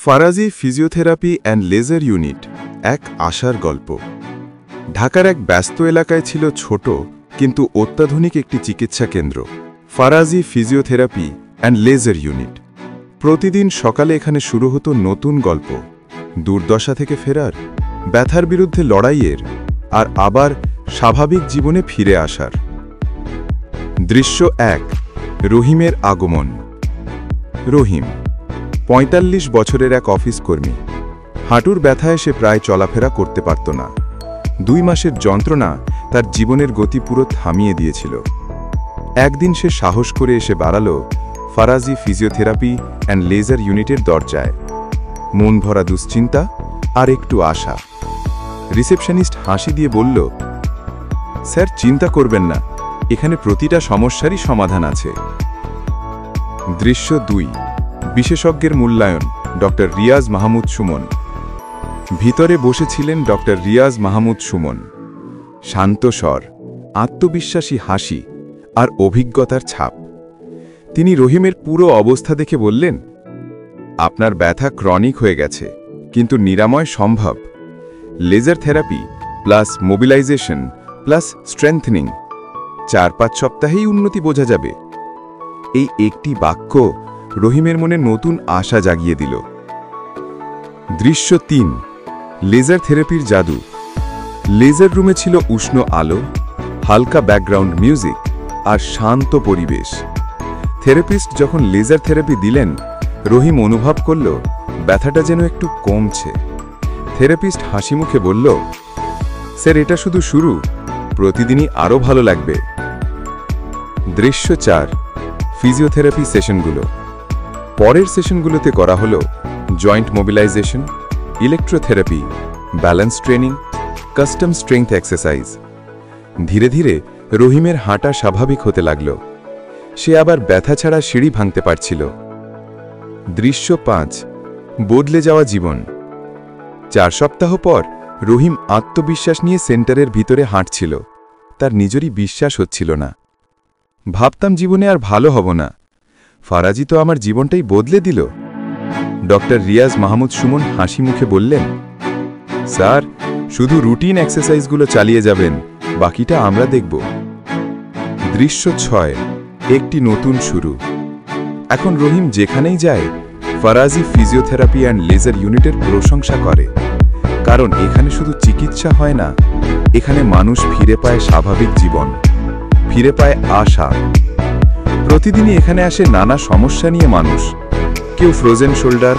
Faraji physiotherapy and laser unit এক আশার গল্প। ঢাকার এক ব্যস্ত এলাকায় ছিল ছোট কিন্তু অত্যাধুনিক একটি চিকিৎসা কেন্দ্র, Faraji physiotherapy and laser unit. প্রতিদিন সকালে এখানে শুরু হতো নতুন গল্প, দুর্দশা থেকে ফেরার, ব্যথার বিরুদ্ধে লড়াইয়ের, আর আবার স্বাভাবিক জীবনে ফিরে আসার। দৃশ্য ১, রহিমের আগমন। রহিম ৪৫ বছরের এক অফিস কর্মী। হাঁটুর ব্যথায় সে প্রায় চলাফেরা করতে পারত না। ২ মাসের যন্ত্রণা তার জীবনের গতি পুরো থামিয়ে দিয়েছিল। একদিন সে সাহস করে এসে দাঁড়ালো ফারাজি ফিজিওথেরাপি অ্যান্ড লেজার ইউনিটের দরজায়। মন ভরা দুশ্চিন্তা আর একটু আশা। রিসেপশনিস্ট হাসি দিয়ে বলল, স্যার চিন্তা করবেন না, এখানে প্রতিটা সমস্যারই সমাধান আছে। দৃশ্য ২, বিশেষজ্ঞের মূল্যায়ন। ডক্টর রিয়াজ মাহমুদ সুমন। ভিতরে বসেছিলেন ডক্টর রিয়াজ মাহমুদ সুমন। শান্ত স্বর, আত্মবিশ্বাসী হাসি আর অভিজ্ঞতার ছাপ। তিনি রহিমের পুরো অবস্থা দেখে বললেন, আপনার ব্যথা ক্রনিক হয়ে গেছে, কিন্তু নিরাময় সম্ভব। Laser therapy plus mobilisation plus strengthening, ৪-৫ সপ্তাহেই উন্নতি বোঝা যাবে। এই একটি বাক্য রহিমের মনে নতুন আশা জাগিয়ে দিল। দৃশ্য ৩, লেজার থেরাপির জাদু। লেজার রুমে ছিল উষ্ণ আলো, হালকা ব্যাকগ্রাউন্ড মিউজিক আর শান্ত পরিবেশ। থেরাপিস্ট যখন লেজার থেরাপি দিলেন, রহিম অনুভব করল ব্যথাটা যেন একটু কমছে। থেরাপিস্ট হাসি মুখে বলল, স্যার এটা শুধু শুরু, প্রতিদিনই আরও ভালো লাগবে। দৃশ্য ৪, ফিজিওথেরাপি সেশনগুলো। পরের সেশনগুলোতে করা হলো joint mobilisation, electrotherapy, balance training, custom strength exercise. ধীরে ধীরে রহিমের হাঁটা স্বাভাবিক হতে লাগল। সে আবার ব্যথা ছাড়া সিঁড়ি ভাঙতে পারছিল। দৃশ্য ৫, বদলে যাওয়া জীবন। ৪ সপ্তাহ পর রহিম আত্মবিশ্বাস নিয়ে সেন্টারের ভিতরে হাঁটছিল। তার নিজেরই বিশ্বাস হচ্ছিল না। ভাবতাম জীবনে আর ভালো হব না, ফারাজি তো আমার জীবনটাই বদলে দিল। ডক্টর রিয়াজ মাহমুদ সুমন হাসি মুখে বললেন, স্যার শুধু রুটিন এক্সারসাইজগুলো চালিয়ে যাবেন, বাকিটা আমরা দেখব। দৃশ্য ৬, একটি নতুন শুরু। এখন রহিম যেখানেই যায় ফারাজি ফিজিওথেরাপি অ্যান্ড লেজার ইউনিটের প্রশংসা করে। কারণ এখানে শুধু চিকিৎসা হয় না, এখানে মানুষ ফিরে পায় স্বাভাবিক জীবন, ফিরে পায় আশা। প্রতিদিনই এখানে আসে নানা সমস্যা নিয়ে মানুষ। কেউ ফ্রোজেন শোল্ডার,